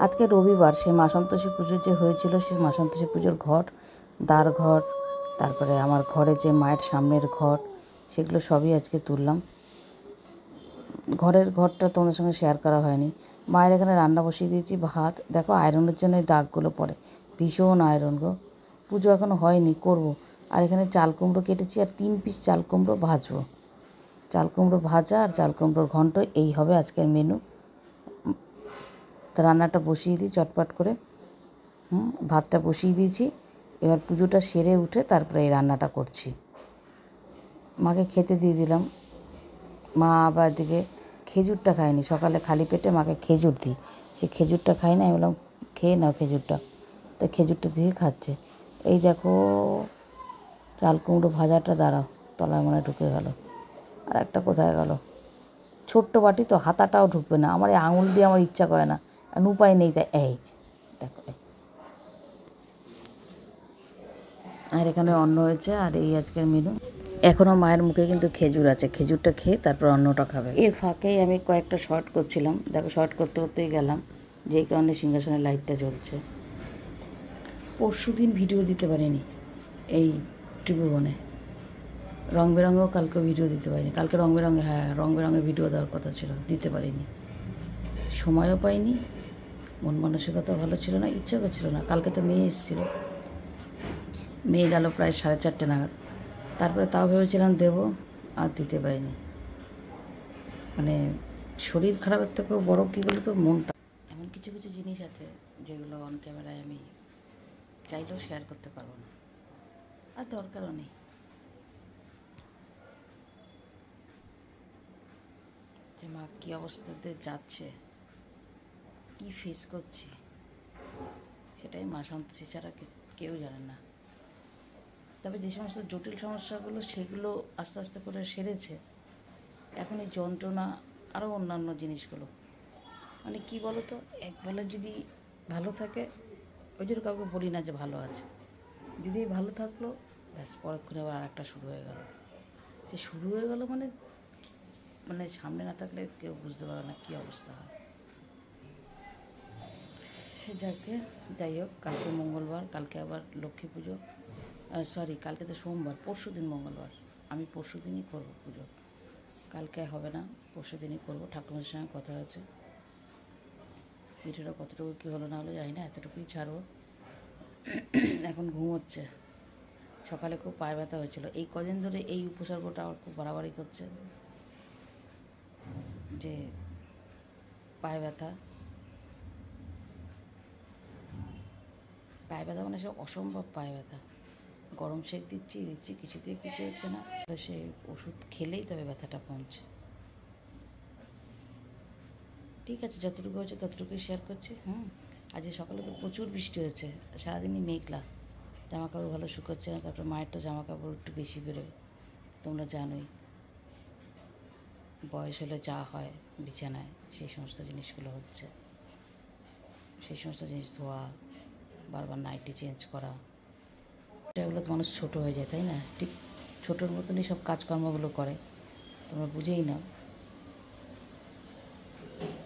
আজকে রবিবার, সেই মা সন্তোষী পুজো যে হয়েছিল সেই মা সন্তোষী পুজোর ঘট, দ্বার ঘর, তারপরে আমার ঘরে যে মায়ের সামনের ঘর, সেগুলো সবই আজকে তুললাম। ঘরের ঘরটা তোমাদের সঙ্গে শেয়ার করা হয়নি। মায়ের এখানে রান্না বসিয়ে দিয়েছি, ভাত। দেখো আয়রনের জন্য এই দাগগুলো পড়ে, ভীষণ আয়রন গো। পুজো এখনও হয়নি, করব। আর এখানে চাল কুমড়ো কেটেছি, আর 3 পিস চাল কুমড়ো ভাজবো। চাল কুমড়ো ভাজা আর চাল কুমড়োর ঘন্ট, এই হবে আজকের মেনু। তা রান্নাটা বসিয়ে দিই চটপট করে। ভাতটা বসিয়ে দিয়েছি। এবার পুজোটা সেরে উঠে তারপরে এই রান্নাটা করছি। মাকে খেতে দিয়ে দিলাম। মা আবার এদিকে খেজুরটা খায়নি, সকালে খালি পেটে মাকে খেজুর দিই, সে খেজুরটা খাই না। আমি বললাম খেয়ে নাও খেজুরটা, তাই খেজুরটা দিয়ে খাচ্ছে। এই দেখো চাল কুমড়ো ভাজাটা, দাঁড়াও, তলায় মনে ঢুকে গেল। আর একটা কোথায় গেল? ছোট্ট বাটি তো, হাতাটাও ঢুকবে না আমার, এই আঙুল দিয়ে আমার ইচ্ছা করে না, আর উপায় নেই, তাই এই দেখো। আর এখানে অন্ন হয়েছে, আর এই আজকের মেনু। এখনও মায়ের মুখে কিন্তু খেজুর আছে, খেজুরটা খেয়ে তারপর অন্নটা খাবে। এর ফাঁকেই আমি কয়েকটা শর্ট করছিলাম, দেখো শর্ট করতে করতেই গেলাম, যেই কারণে সিংহাসনের লাইটটা জ্বলছে। পরশুদিন ভিডিও দিতে পারিনি এই ত্রিভুবনে, রং বেরঙেও কালকে ভিডিও দিতে পারিনি। কালকে রং বেরঙে, হ্যাঁ রং বেরঙে ভিডিও দেওয়ার কথা ছিল, দিতে পারিনি, সময়ও পাইনি, মন মানসিকতা ভালো ছিল না, ইচ্ছা করছিল না। কালকে তো মেয়ে এসেছিল, মেয়ে গেল প্রায় 4:30 নাগাদ। তারপরে তাও ভেবেছিলাম দেবো, আর দিতে পারিনি। মানে শরীর খারাপের থেকেও বড় কী বলতো, মনটা। এমন কিছু কিছু জিনিস আছে যেগুলো অন ক্যামেরায় আমি চাইলেও শেয়ার করতে পারবো না, আর দরকারও নেই। যে মা কী অবস্থাতে যাচ্ছে, কী ফেস করছি, সেটাই মা সন্তোষী ছাড়া কেউ জানে না। তবে যে সমস্ত জটিল সমস্যাগুলো, সেগুলো আস্তে আস্তে করে সেরেছে। এখন এই যন্ত্রণা, আরও অন্যান্য জিনিসগুলো, মানে কী বলো তো, একবেলা যদি ভালো থাকে, ওই জন্য কাউকে বলি না যে ভালো আছে, যদি ভালো থাকলো ব্যাস, পরক্ষণে আবার আর একটা শুরু হয়ে গেল। সে শুরু হয়ে গেল মানে, মানে সামনে না থাকলে কেউ বুঝতে পারে না কী অবস্থা হয়। সে যাই হোক, কালকে মঙ্গলবার, কালকে আবার লক্ষ্মী পুজো, সরি কালকে তো সোমবার, পরশু দিন মঙ্গলবার, আমি পরশু দিনই করবো পুজো, কালকে হবে না, পরশু দিনই করবো। ঠাকুরের সঙ্গে কথা হয়েছে, ভিডিওটা কতটুকু কী হলো না হলো জানি না, এতটুকুই ছাড়বো। এখন ঘুমোচ্ছে। সকালে খুব পায়ে ব্যথা হয়েছিল, এই কদিন ধরে এই উপসর্গটা আমার খুব বাড়াবাড়ি করছে, যে পায়ে ব্যথা, পায়ে ব্যথা মানে সে অসম্ভব পায়ে ব্যথা। গরম সেক দিচ্ছি কিছুতেই কিছু হচ্ছে না, সে ওষুধ খেলেই তবে ব্যথাটা কমছে। ঠিক আছে, যতটুকু হয়েছে ততটুকুই শেয়ার করছি। আজকে সকালে তো প্রচুর বৃষ্টি হয়েছে, সারাদিনই মেঘলা, জামা কাপড় ভালো শুকোচ্ছে না। তারপর মায়ের তো জামা কাপড় একটু বেশি বেরোয়, তোমরা জানোই, বয়স হলে যা হয় বিছানায়, সেই সমস্ত জিনিসগুলো হচ্ছে। সেই সমস্ত জিনিস ধোয়া, বারবার নাইটি চেঞ্জ করা, এগুলো তো মানুষ ছোটো হয়ে যায়, তাই না? ঠিক ছোটোর মতনই সব কাজকর্মগুলো করে, তোমরা বুঝেই নাও।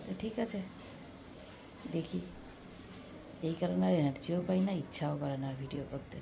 তো ঠিক আছে, দেখি, এই কারণে আর এনার্জিও পাই না, ইচ্ছাও করে না ভিডিও করতে।